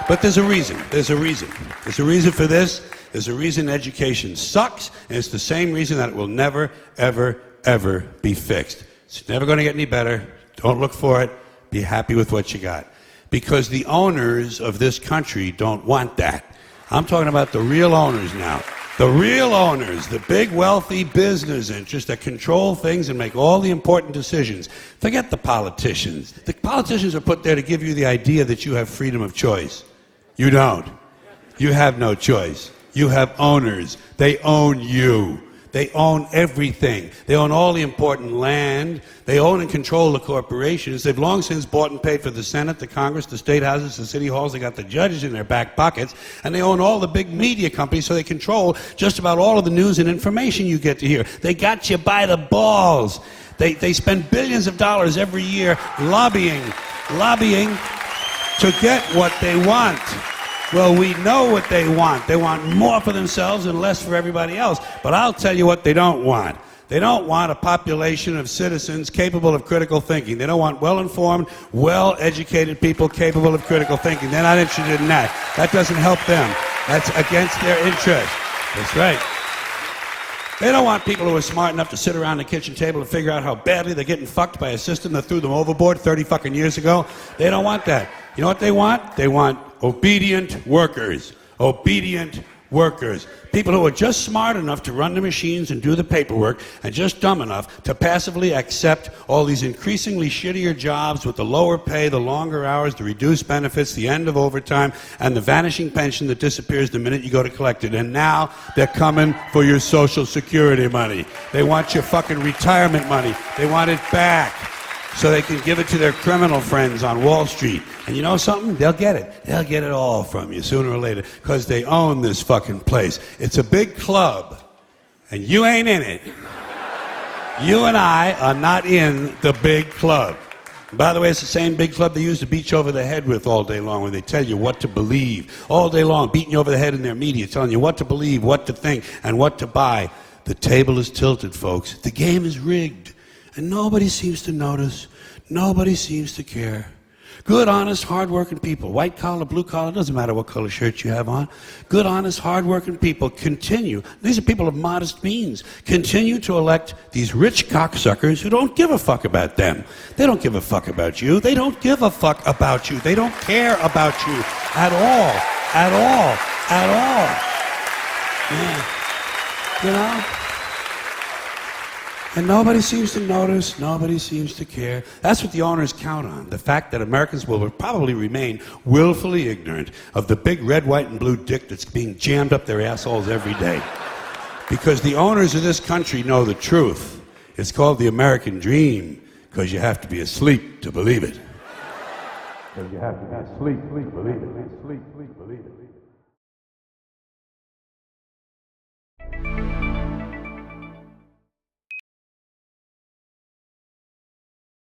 But there's a reason. There's a reason. There's a reason for this. There's a reason education sucks, and it's the same reason that it will never, ever, ever be fixed. It's never going to get any better. Don't look for it. Be happy with what you got. Because the owners of this country don't want that. I'm talking about the real owners now. The real owners, the big wealthy business interests that control things and make all the important decisions. Forget the politicians. The politicians are put there to give you the idea that you have freedom of choice. You don't. You have no choice. You have owners. They own you. They own everything. They own all the important land. They own and control the corporations. They've long since bought and paid for the Senate, the Congress, the state houses, the city halls. They got the judges in their back pockets. And they own all the big media companies, so they control just about all of the news and information you get to hear. They got you by the balls. They spend billions of dollars every year lobbying to get what they want. Well, we know what they want. They want more for themselves and less for everybody else. But I'll tell you what they don't want. They don't want a population of citizens capable of critical thinking. They don't want well-informed, well-educated people capable of critical thinking. They're not interested in that. That doesn't help them. That's against their interest. That's right. They don't want people who are smart enough to sit around the kitchen table and figure out how badly they're getting fucked by a system that threw them overboard 30 fucking years ago. They don't want that. You know what they want? They want obedient workers. Obedient workers. People who are just smart enough to run the machines and do the paperwork and just dumb enough to passively accept all these increasingly shittier jobs with the lower pay, the longer hours, the reduced benefits, the end of overtime, and the vanishing pension that disappears the minute you go to collect it. And now they're coming for your Social Security money. They want your fucking retirement money. They want it back so they can give it to their criminal friends on Wall Street. And you know something? They'll get it. They'll get it all from you sooner or later because they own this fucking place. It's a big club, and you ain't in it. You and I are not in the big club. By the way, it's the same big club they use to beat you over the head with all day long when they tell you what to believe. All day long, beating you over the head in their media, telling you what to believe, what to think, and what to buy. The table is tilted, folks. The game is rigged. And nobody seems to notice. Nobody seems to care. Good, honest, hard-working people, white collar, blue collar, doesn't matter what color shirt you have on. Good, honest, hard-working people continue. These are people of modest means. Continue to elect these rich cocksuckers who don't give a fuck about them. They don't give a fuck about you. They don't give a fuck about you. They don't care about you at all. At all. At all. Yeah. You know? And nobody seems to notice, nobody seems to care. That's what the owners count on, the fact that Americans will probably remain willfully ignorant of the big red, white, and blue dick that's being jammed up their assholes every day. Because the owners of this country know the truth. It's called the American dream, because you have to be asleep to believe it. Because you have to be asleep to believe it.